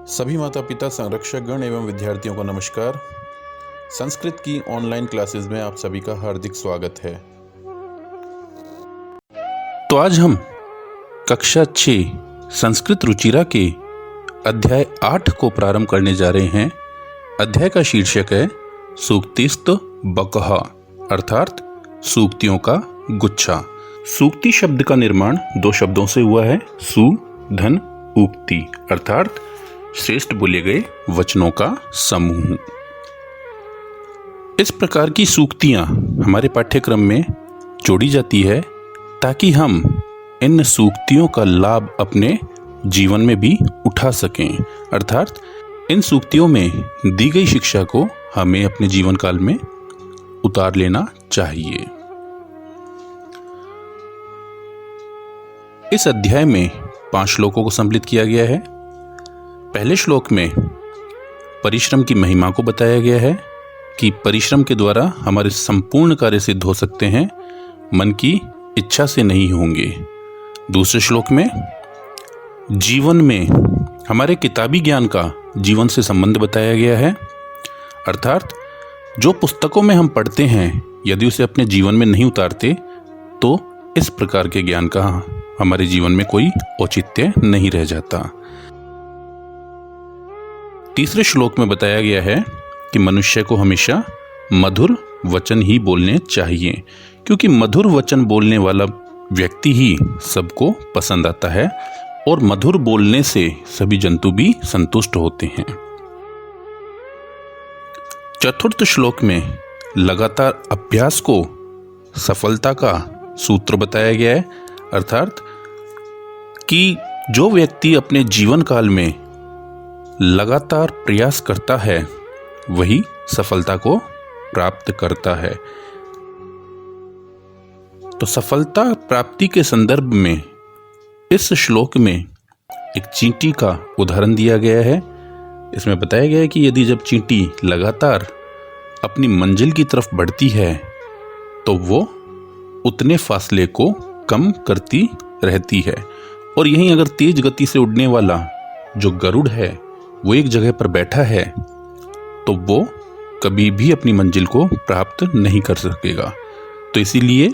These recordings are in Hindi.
सभी माता पिता, संरक्षकगण एवं विद्यार्थियों को नमस्कार। संस्कृत की ऑनलाइन क्लासेस में आप सभी का हार्दिक स्वागत है। तो आज हम कक्षा 6 संस्कृत रुचिरा के अध्याय 8 को प्रारंभ करने जा रहे हैं। अध्याय का शीर्षक है सूक्तिस्त बकह, अर्थात सूक्तियों का गुच्छा। सूक्ति शब्द का निर्माण दो शब्दों से हुआ है, सु धन उक्ति, अर्थात श्रेष्ठ बोले गए वचनों का समूह। इस प्रकार की सूक्तियां हमारे पाठ्यक्रम में जोड़ी जाती है ताकि हम इन सूक्तियों का लाभ अपने जीवन में भी उठा सकें, अर्थात इन सूक्तियों में दी गई शिक्षा को हमें अपने जीवन काल में उतार लेना चाहिए। इस अध्याय में 5 श्लोकों को सम्मिलित किया गया है। पहले श्लोक में परिश्रम की महिमा को बताया गया है कि परिश्रम के द्वारा हमारे संपूर्ण कार्य सिद्ध हो सकते हैं, मन की इच्छा से नहीं होंगे। दूसरे श्लोक में जीवन में हमारे किताबी ज्ञान का जीवन से संबंध बताया गया है, अर्थात जो पुस्तकों में हम पढ़ते हैं यदि उसे अपने जीवन में नहीं उतारते तो इस प्रकार के ज्ञान का हमारे जीवन में कोई औचित्य नहीं रह जाता। तीसरे श्लोक में बताया गया है कि मनुष्य को हमेशा मधुर वचन ही बोलने चाहिए, क्योंकि मधुर वचन बोलने वाला व्यक्ति ही सबको पसंद आता है और मधुर बोलने से सभी जंतु भी संतुष्ट होते हैं। चतुर्थ श्लोक में लगातार अभ्यास को सफलता का सूत्र बताया गया है, अर्थात कि जो व्यक्ति अपने जीवन काल में लगातार प्रयास करता है वही सफलता को प्राप्त करता है। तो सफलता प्राप्ति के संदर्भ में इस श्लोक में एक चींटी का उदाहरण दिया गया है। इसमें बताया गया है कि यदि जब चींटी लगातार अपनी मंजिल की तरफ बढ़ती है तो वो उतने फासले को कम करती रहती है, और यहीं अगर तेज गति से उड़ने वाला जो गरुड़ है वो एक जगह पर बैठा है तो वो कभी भी अपनी मंजिल को प्राप्त नहीं कर सकेगा। तो इसीलिए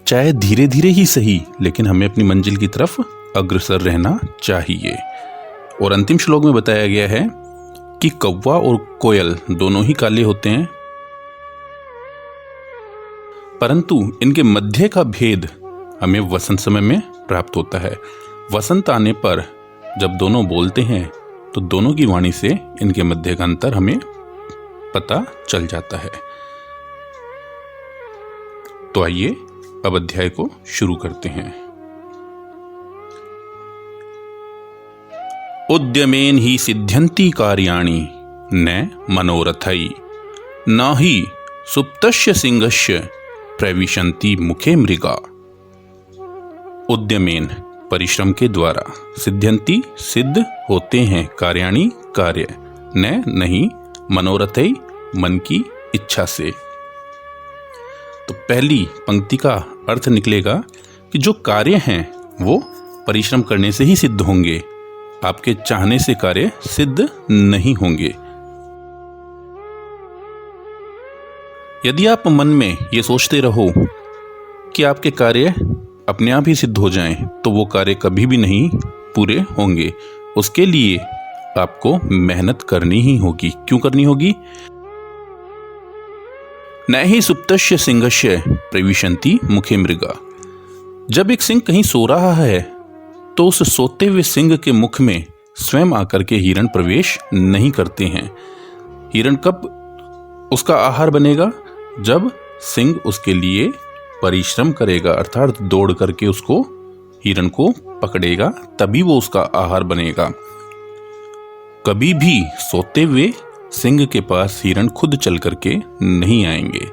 चाहे धीरे धीरे ही सही, लेकिन हमें अपनी मंजिल की तरफ अग्रसर रहना चाहिए। और अंतिम श्लोक में बताया गया है कि कौवा और कोयल दोनों ही काले होते हैं, परंतु इनके मध्य का भेद हमें वसंत समय में प्राप्त होता है। वसंत आने पर जब दोनों बोलते हैं तो दोनों की वाणी से इनके मध्य का अंतर हमें पता चल जाता है। तो आइए अब अध्याय को शुरू करते हैं। उद्यमेन ही सिद्ध्यन्ति कार्याणि न मनोरथै न ही सुप्तस्य सिंहस्य प्रविशन्ति मुखे मृगा। उद्यमेन परिश्रम के द्वारा, सिद्ध्यन्ति सिद्ध होते हैं, कार्याणि कार्य, न नहीं, मनोरथै मन की इच्छा से। तो पहली पंक्ति का अर्थ निकलेगा कि जो कार्य हैं वो परिश्रम करने से ही सिद्ध होंगे, आपके चाहने से कार्य सिद्ध नहीं होंगे। यदि आप मन में ये सोचते रहो कि आपके कार्य अपने आप ही सिद्ध हो जाएं, तो वो कार्य कभी भी नहीं पूरे होंगे। उसके लिए आपको मेहनत करनी ही होगी। क्यों करनी होगी? न ही सुप्तस्य सिंहस्य प्रविशन्ति मुखे मृगा। जब एक सिंह कहीं सो रहा है तो उस सोते हुए सिंह के मुख में स्वयं आकर के हिरण प्रवेश नहीं करते हैं। हिरण कब उसका आहार बनेगा? जब सिंह उसके लिए परिश्रम करेगा, अर्थात दौड़ करके उसको हिरण को पकड़ेगा, तभी वो उसका आहार बनेगा। कभी भी सोते हुए सिंह के पास हिरण खुद चल करके नहीं आएंगे।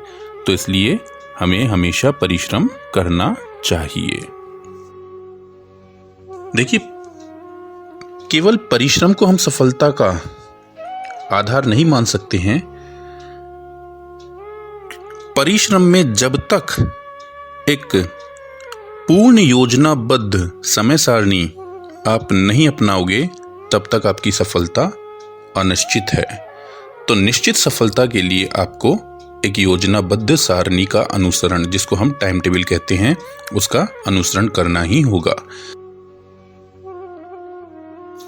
तो इसलिए हमें हमेशा परिश्रम करना चाहिए। देखिए, केवल परिश्रम को हम सफलता का आधार नहीं मान सकते हैं। परिश्रम में जब तक एक पूर्ण योजनाबद्ध समय सारणी आप नहीं अपनाओगे तब तक आपकी सफलता अनिश्चित है। तो निश्चित सफलता के लिए आपको एक योजनाबद्ध सारणी का अनुसरण, जिसको हम टाइम टेबल कहते हैं, उसका अनुसरण करना ही होगा।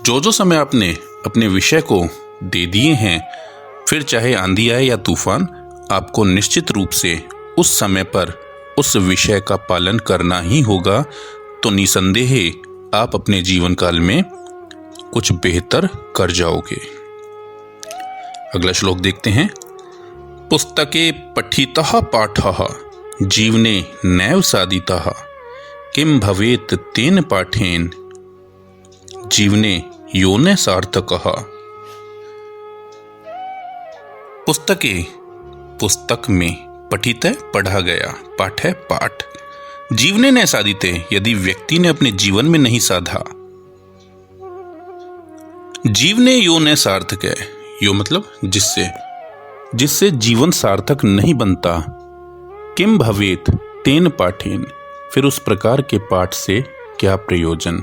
जो समय आपने अपने विषय को दे दिए हैं, फिर चाहे आंधी आए या तूफान, आपको निश्चित रूप से उस समय पर उस विषय का पालन करना ही होगा। तो निसंदेह आप अपने जीवन काल में कुछ बेहतर कर जाओगे। अगला श्लोक देखते हैं। पुस्तके पठितः पाठः जीवने नैव साधितः किम भवेत् तेन पाठेन जीवने योने सार्थकः। पुस्तके, पुस्तक में, पठित है पढ़ा गया, पाठ है पाठ, जीवने न साधिते, यदि व्यक्ति ने अपने जीवन में नहीं साधा, जीवने यो न सार्थक है, यो मतलब जिससे जीवन सार्थक नहीं बनता, किम भवेत तेन पाठेन, फिर उस प्रकार के पाठ से क्या प्रयोजन।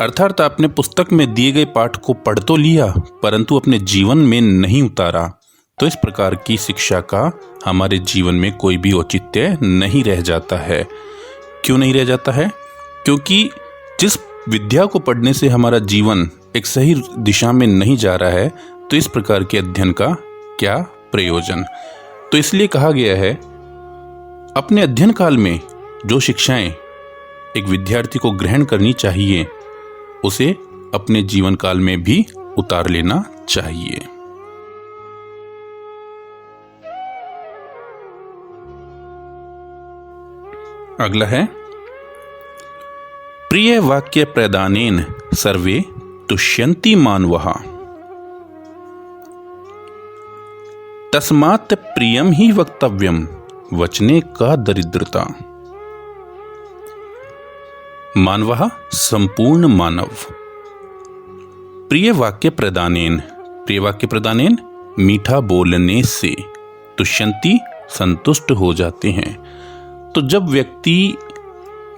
अर्थात आपने पुस्तक में दिए गए पाठ को पढ़ तो लिया परंतु अपने जीवन में नहीं उतारा, तो इस प्रकार की शिक्षा का हमारे जीवन में कोई भी औचित्य नहीं रह जाता है। क्यों नहीं रह जाता है? क्योंकि जिस विद्या को पढ़ने से हमारा जीवन एक सही दिशा में नहीं जा रहा है, तो इस प्रकार के अध्ययन का क्या प्रयोजन। तो इसलिए कहा गया है, अपने अध्ययन काल में जो शिक्षाएं एक विद्यार्थी को ग्रहण करनी चाहिए, उसे अपने जीवन काल में भी उतार लेना चाहिए। अगला है, प्रिय वाक्य प्रदानेन सर्वे तुष्यन्ति मानवः तस्मात् प्रियम ही वक्तव्यम वचने का दरिद्रता। मानवः संपूर्ण मानव। प्रिय वाक्य प्रदानेन मीठा बोलने से, तुष्यन्ति संतुष्ट हो जाते हैं। तो जब व्यक्ति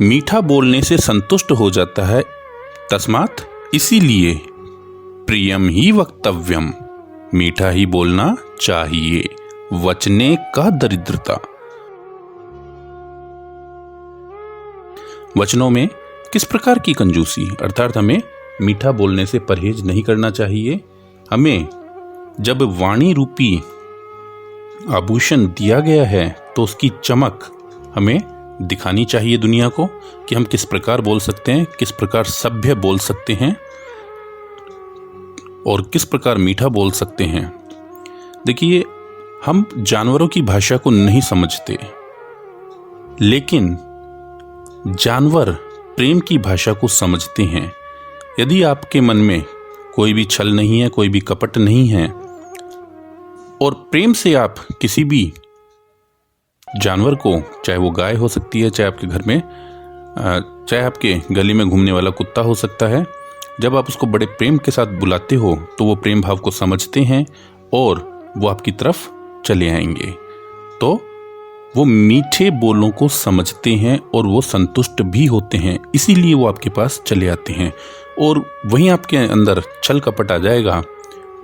मीठा बोलने से संतुष्ट हो जाता है, तस्मात् इसीलिए प्रियम ही वक्तव्यम, मीठा ही बोलना चाहिए, वचने का दरिद्रता। वचनों में किस प्रकार की कंजूसी, अर्थात हमें मीठा बोलने से परहेज नहीं करना चाहिए। हमें जब वाणी रूपी आभूषण दिया गया है तो उसकी चमक हमें दिखानी चाहिए दुनिया को, कि हम किस प्रकार बोल सकते हैं, किस प्रकार सभ्य बोल सकते हैं और किस प्रकार मीठा बोल सकते हैं। देखिए, हम जानवरों की भाषा को नहीं समझते, लेकिन जानवर प्रेम की भाषा को समझते हैं। यदि आपके मन में कोई भी छल नहीं है, कोई भी कपट नहीं है, और प्रेम से आप किसी भी जानवर को, चाहे वो गाय हो सकती है, चाहे आपके घर में, चाहे आपके गली में घूमने वाला कुत्ता हो सकता है, जब आप उसको बड़े प्रेम के साथ बुलाते हो तो वो प्रेम भाव को समझते हैं और वो आपकी तरफ चले आएंगे। तो वो मीठे बोलों को समझते हैं और वो संतुष्ट भी होते हैं, इसीलिए वो आपके पास चले आते हैं। और वहीं आपके अंदर छल कपट आ जाएगा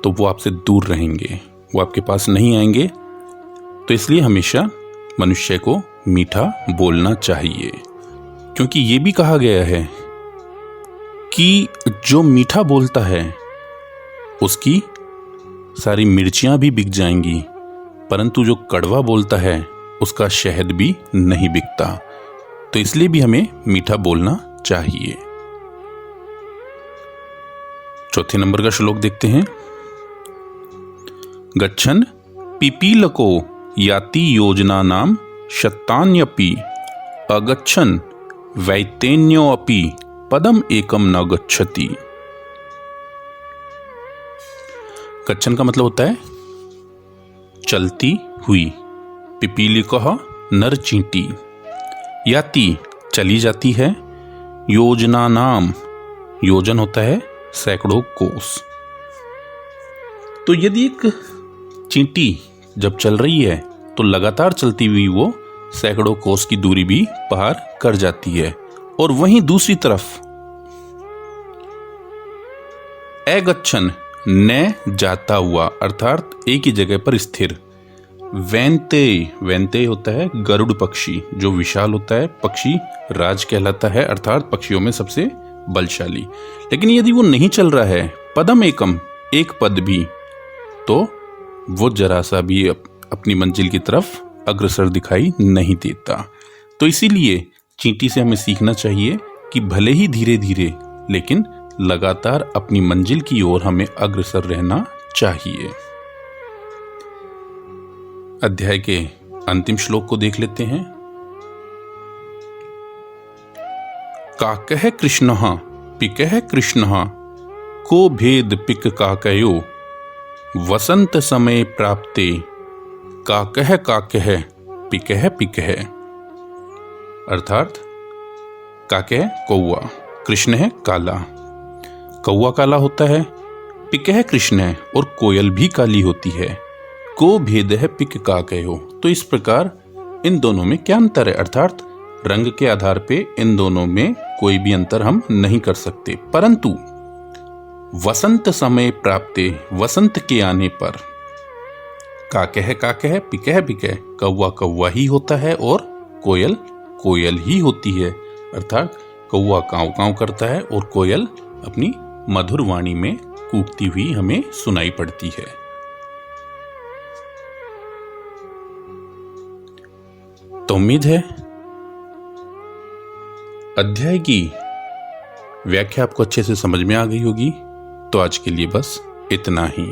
तो वो आपसे दूर रहेंगे, वो आपके पास नहीं आएंगे। तो इसलिए हमेशा मनुष्य को मीठा बोलना चाहिए, क्योंकि ये भी कहा गया है कि जो मीठा बोलता है उसकी सारी मिर्चियां भी बिक जाएंगी, परंतु जो कड़वा बोलता है उसका शहद भी नहीं बिकता। तो इसलिए भी हमें मीठा बोलना चाहिए। चौथे नंबर का श्लोक देखते हैं। गच्छन् पिपीलको याति योजनानां शतान्यपि अगच्छन् वैतेन्योऽपि पदम एकम न गच्छति। गच्छन् का मतलब होता है चलती हुई, पिपीलिकः नर चींटी, याति चली जाती है, योजनानाम, योजन होता है सैकड़ों कोस। तो यदि एक चींटी जब चल रही है तो लगातार चलती हुई वो सैकड़ों कोस की दूरी भी पार कर जाती है। और वहीं दूसरी तरफ अगच्छन न जाता हुआ अर्थात एक ही जगह पर स्थिर। वैन्ते, वैन्ते होता है गरुड़ पक्षी, जो विशाल होता है, पक्षी राज कहलाता है अर्थात पक्षियों में सबसे बलशाली। लेकिन यदि वो नहीं चल रहा है, पदम एकम, एक पद भी, तो वो जरा सा भी अपनी मंजिल की तरफ अग्रसर दिखाई नहीं देता। तो इसीलिए चींटी से हमें सीखना चाहिए कि भले ही धीरे धीरे लेकिन लगातार अपनी मंजिल की ओर हमें अग्रसर रहना चाहिए। अध्याय के अंतिम श्लोक को देख लेते हैं। काकः कृष्णः पिकः कृष्णः को भेद पिक काकयो वसंत समय प्राप्ते काकः काकः पिकः पिकः। अर्थात काकः कौवा, कृष्ण है काला, कौवा काला होता है, पिकः कृष्ण है और कोयल भी काली होती है, को भेद है पिक काकयो। तो इस प्रकार इन दोनों में क्या अंतर है, अर्थात रंग के आधार पे इन दोनों में कोई भी अंतर हम नहीं कर सकते, परंतु वसंत समय प्राप्ते, वसंत के आने पर काकः काकः पिकः पिकः, कौवा कौवा ही होता है और कोयल कोयल ही होती है। अर्थात कौवा कांव कांव करता है और कोयल अपनी मधुर वाणी में कूकती हुई हमें सुनाई पड़ती है। तो उम्मीद है अध्याय की व्याख्या आपको अच्छे से समझ में आ गई होगी। तो आज के लिए बस इतना ही।